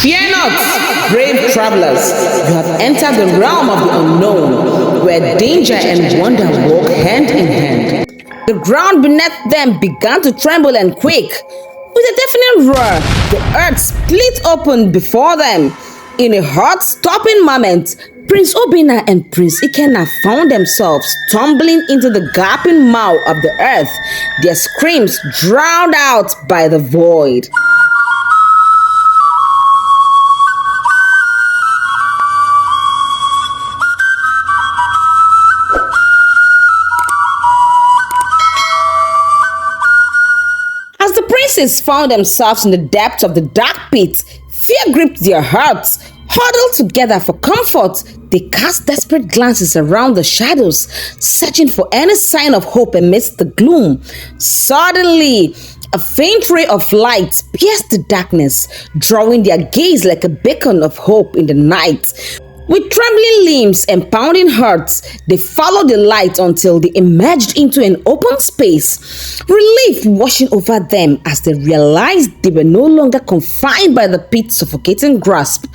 Fear not, brave travelers. You have entered the realm of the unknown, where danger and wonder walk hand in hand. The ground beneath them began to tremble and quake. With a deafening roar, the earth split open before them. In a heart-stopping moment, Prince Obinna and Prince Ikenna found themselves tumbling into the gaping mouth of the earth, their screams drowned out by the void. As the princes found themselves in the depths of the dark pit, fear gripped their hearts. Huddled together for comfort, they cast desperate glances around the shadows, searching for any sign of hope amidst the gloom. Suddenly, a faint ray of light pierced the darkness, drawing their gaze like a beacon of hope in the night. With trembling limbs and pounding hearts, they followed the light until they emerged into an open space. Relief washing over them as they realized they were no longer confined by the pit's suffocating grasp.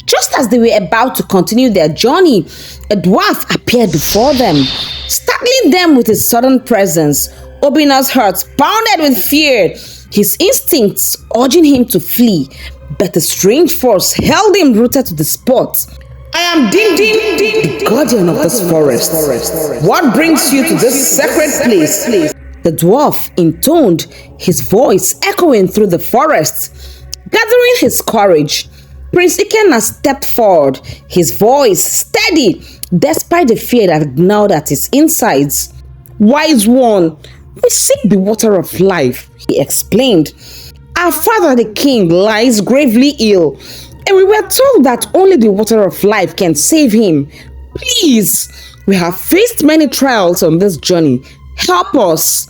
Just as they were about to continue their journey, a dwarf appeared before them, startling them with his sudden presence. Obinna's heart pounded with fear, his instincts urging him to flee, but a strange force held him rooted to the spot. I am Dim Dim, the guardian of this forest. What brings you to this sacred place? The dwarf intoned, his voice echoing through the forest. Gathering his courage, Prince Ikenna stepped forward, his voice steady despite the fear that gnawed at his insides. Wise one, we seek the water of life, he explained. Our father the king lies gravely ill, and we were told that only the water of life can save him. Please, we have faced many trials on this journey. Help us.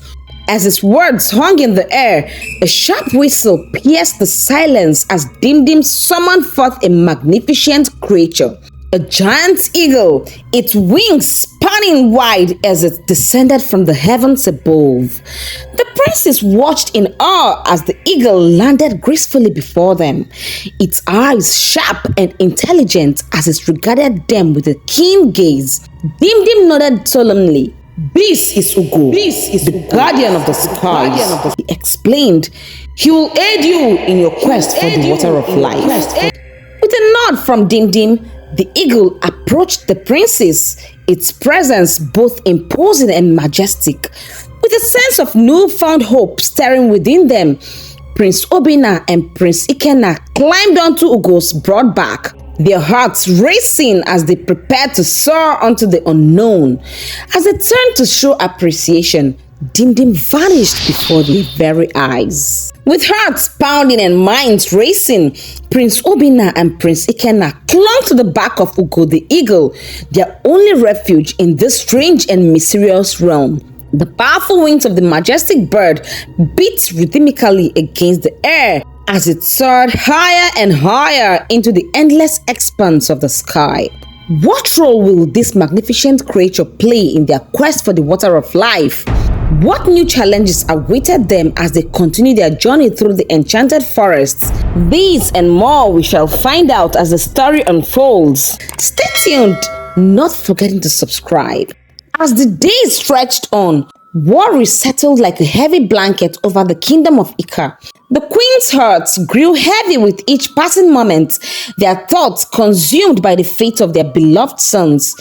As his words hung in the air, a sharp whistle pierced the silence as Dim Dim summoned forth a magnificent creature. A giant eagle, its wings spanning wide as it descended from the heavens above. The princes watched in awe as the eagle landed gracefully before them, its eyes sharp and intelligent as it regarded them with a keen gaze. Dim Dim nodded solemnly. This is Ugo, the guardian of the skies, he explained. He will aid you in your quest for the water of life. With a nod from Dim Dim, the eagle approached the princes, its presence both imposing and majestic. With a sense of newfound hope stirring within them, Prince Obinna and Prince Ikenna climbed onto Ugo's broad back, their hearts racing as they prepared to soar onto the unknown. As they turned to show appreciation, Dim Dim vanished before their very eyes. With hearts pounding and minds racing, Prince Obinna and Prince Ikenna clung to the back of Ugo the eagle, their only refuge in this strange and mysterious realm. The powerful wings of the majestic bird beat rhythmically against the air as it soared higher and higher into the endless expanse of the sky. What role will this magnificent creature play in their quest for the water of life? What new challenges awaited them as they continue their journey through the enchanted forests? These and more we shall find out as the story unfolds. Stay tuned, not forgetting to subscribe. As the days stretched on, war settled like a heavy blanket over the kingdom of Ika. The queen's hearts grew heavy with each passing moment, their thoughts consumed by the fate of their beloved sons.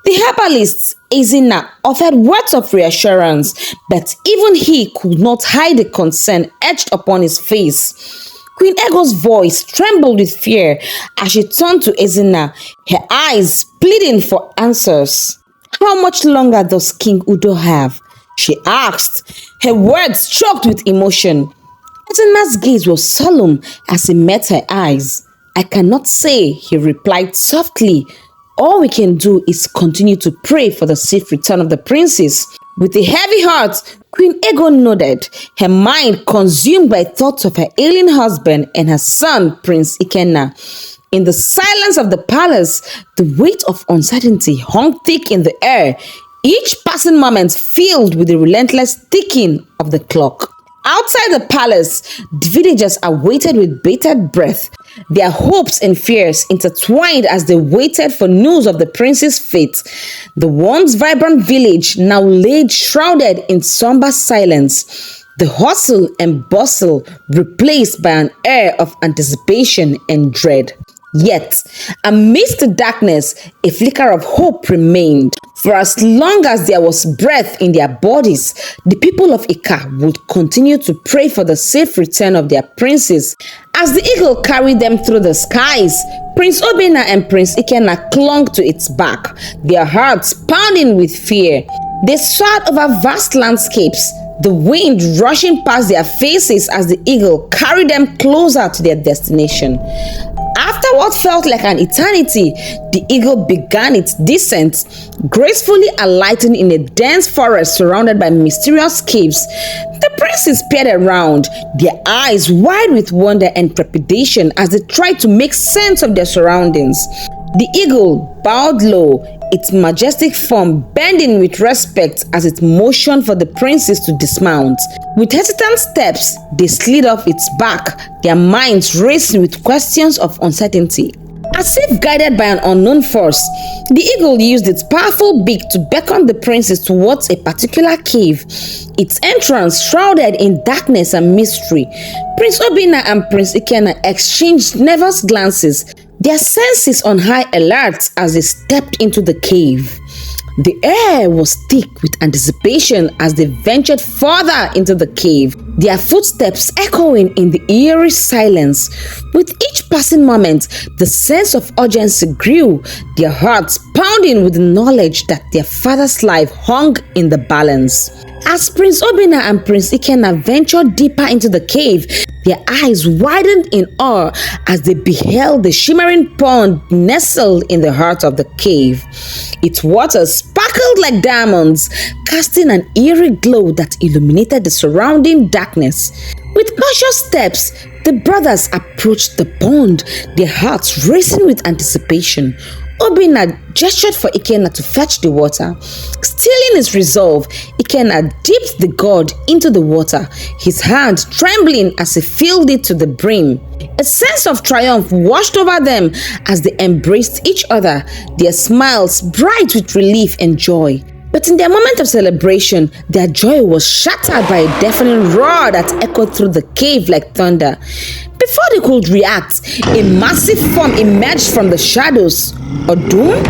The herbalist Ezinna offered words of reassurance, but even he could not hide the concern etched upon his face. Queen Ego's voice trembled with fear as she turned to Ezinna, her eyes pleading for answers. How much longer does King Udo have? She asked, her words choked with emotion. Ezinna's gaze was solemn as he met her eyes. I cannot say, he replied softly. All we can do is continue to pray for the safe return of the princess. With a heavy heart, Queen Ego nodded, her mind consumed by thoughts of her ailing husband and her son, Prince Ikenna. In the silence of the palace, the weight of uncertainty hung thick in the air, each passing moment filled with the relentless ticking of the clock. Outside the palace, the villagers awaited with bated breath. their hopes and fears intertwined as they waited for news of the prince's fate. The once vibrant village now lay shrouded in somber silence, the hustle and bustle replaced by an air of anticipation and dread. Yet, amidst the darkness, a flicker of hope remained. For as long as there was breath in their bodies, the people of Ika would continue to pray for the safe return of their princes. As the eagle carried them through the skies, Prince Obinna and Prince Ikenna clung to its back, their hearts pounding with fear. They soared over vast landscapes, the wind rushing past their faces as the eagle carried them closer to their destination. After what felt like an eternity, the eagle began its descent, gracefully alighting in a dense forest surrounded by mysterious caves. The princes peered around, their eyes wide with wonder and trepidation as they tried to make sense of their surroundings. The eagle bowed low, its majestic form bending with respect as it motioned for the princes to dismount. With hesitant steps, they slid off its back, their minds racing with questions of uncertainty. As if guided by an unknown force, the eagle used its powerful beak to beckon the princes towards a particular cave, its entrance shrouded in darkness and mystery. Prince Obinna and Prince Ikenna exchanged nervous glances, their senses on high alert as they stepped into the cave. The air was thick with anticipation as they ventured further into the cave, their footsteps echoing in the eerie silence. With each passing moment, the sense of urgency grew, their hearts pounding with the knowledge that their father's life hung in the balance. As Prince Obinna and Prince Ikenna ventured deeper into the cave, their eyes widened in awe as they beheld the shimmering pond nestled in the heart of the cave. Its waters sparkled like diamonds, casting an eerie glow that illuminated the surrounding darkness. With cautious steps, the brothers approached the pond, their hearts racing with anticipation. Obinna gestured for Ikenna to fetch the water. Stealing his resolve, Ikenna dipped the gourd into the water, his hand trembling as he filled it to the brim. A sense of triumph washed over them as they embraced each other, their smiles bright with relief and joy. But in their moment of celebration, their joy was shattered by a deafening roar that echoed through the cave like thunder. Before they could react, a massive form emerged from the shadows. Odum,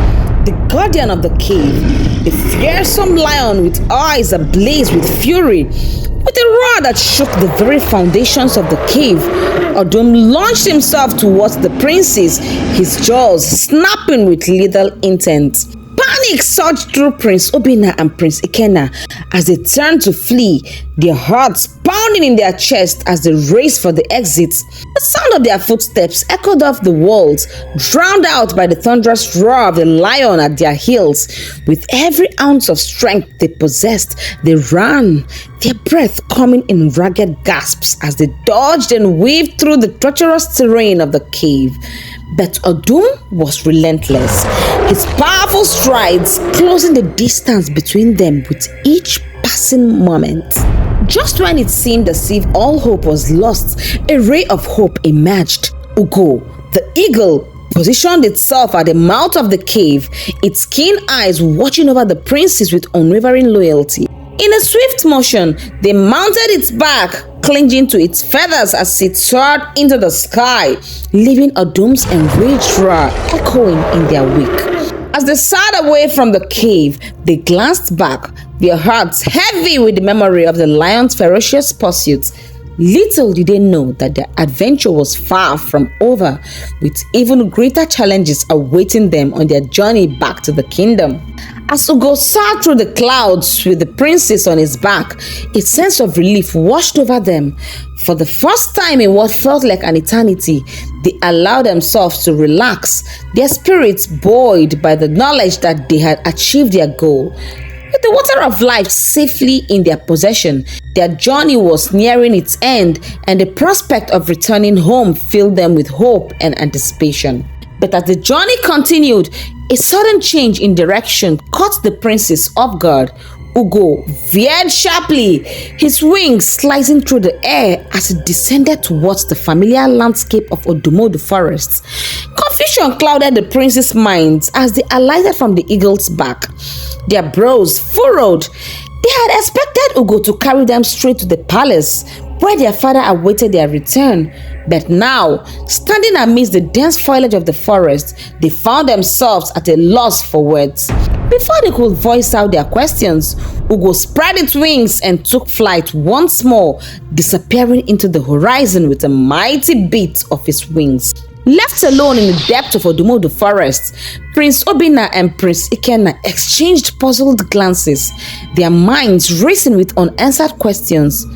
the guardian of the cave, a fearsome lion with eyes ablaze with fury. With a roar that shook the very foundations of the cave, Odum launched himself towards the princes, his jaws snapping with lethal intent. Panic surged through Prince Obinna and Prince Ikenna as they turned to flee, their hearts pounding in their chests as they raced for the exit. The sound of their footsteps echoed off the walls, drowned out by the thunderous roar of the lion at their heels. With every ounce of strength they possessed, they ran, their breath coming in ragged gasps as they dodged and weaved through the treacherous terrain of the cave. But Odum was relentless, his powerful strides closing the distance between them with each passing moment. Just when it seemed as if all hope was lost, a ray of hope emerged. Ugo, the eagle, positioned itself at the mouth of the cave, its keen eyes watching over the princes with unwavering loyalty. In a swift motion, they mounted its back, clinging to its feathers as it soared into the sky, leaving Odum's enraged roar echoing in their wake. As they soared away from the cave, they glanced back, their hearts heavy with the memory of the lion's ferocious pursuit. Little did they know that their adventure was far from over, with even greater challenges awaiting them on their journey back to the kingdom. As Ugo soared through the clouds with the princess on his back, a sense of relief washed over them. For the first time in what felt like an eternity, they allowed themselves to relax, their spirits buoyed by the knowledge that they had achieved their goal. With the water of life safely in their possession, their journey was nearing its end, and the prospect of returning home filled them with hope and anticipation. But as the journey continued, a sudden change in direction caught the princes off guard. Ugo veered sharply, his wings slicing through the air as it descended towards the familiar landscape of Odumodu Forest. Confusion clouded the prince's minds as they alighted from the eagle's back. Their brows furrowed. They had expected Ugo to carry them straight to the palace, where their father awaited their return. But now, standing amidst the dense foliage of the forest, they found themselves at a loss for words. Before they could voice out their questions, Ugo spread its wings and took flight once more, disappearing into the horizon with a mighty beat of his wings. Left alone in the depth of Odumodu Forest, Prince Obinna and Prince Ikenna exchanged puzzled glances, their minds racing with unanswered questions.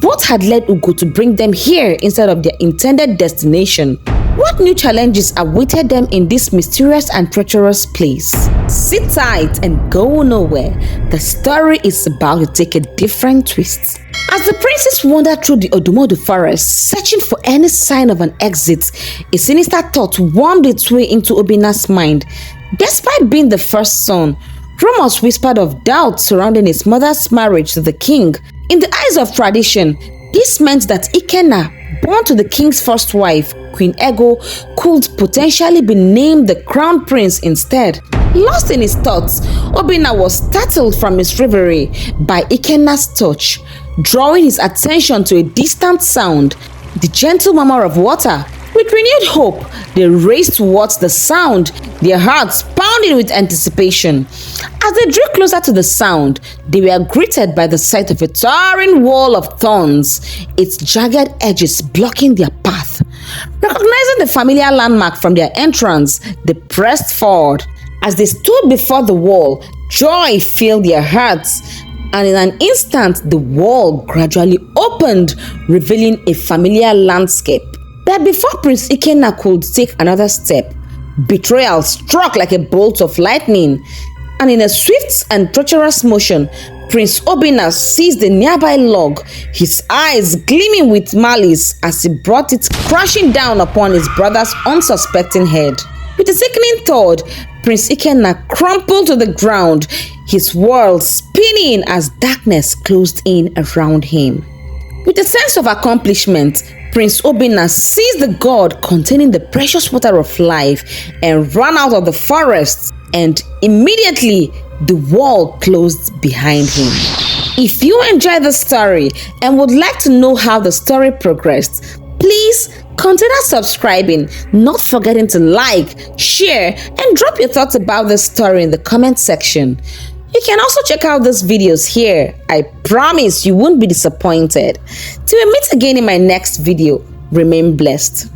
What had led Ugo to bring them here instead of their intended destination? What new challenges awaited them in this mysterious and treacherous place? Sit tight and go nowhere. The story is about to take a different twist. As the princes wandered through the Odumodu Forest, searching for any sign of an exit, a sinister thought wormed its way into Obinna's mind. Despite being the first son, rumors whispered of doubt surrounding his mother's marriage to the king. In the eyes of tradition, this meant that Ikenna, born to the king's first wife, Queen Ego, could potentially be named the crown prince instead. Lost in his thoughts, Obinna was startled from his reverie by Ikenna's touch, drawing his attention to a distant sound, the gentle murmur of water. With renewed hope, they raced towards the sound, their hearts pounding with anticipation. As they drew closer to the sound, they were greeted by the sight of a towering wall of thorns, its jagged edges blocking their path. Recognizing the familiar landmark from their entrance, they pressed forward. As they stood before the wall, joy filled their hearts, and in an instant, the wall gradually opened, revealing a familiar landscape. But before Prince Ikenna could take another step, Betrayal struck like a bolt of lightning, and in a swift and treacherous motion, Prince Obinna seized the nearby log, his eyes gleaming with malice as he brought it crashing down upon his brother's unsuspecting head. With a sickening thud, Prince Ikenna crumpled to the ground, his world spinning as darkness closed in around him. With a sense of accomplishment, Prince Obinna seized the gourd containing the precious water of life and ran out of the forest, and immediately the wall closed behind him. If you enjoyed the story and would like to know how the story progressed, please consider subscribing, not forgetting to like, share, and drop your thoughts about this story in the comment section. You can also check out these videos here. I promise you won't be disappointed. Till we meet again in my next video, remain blessed.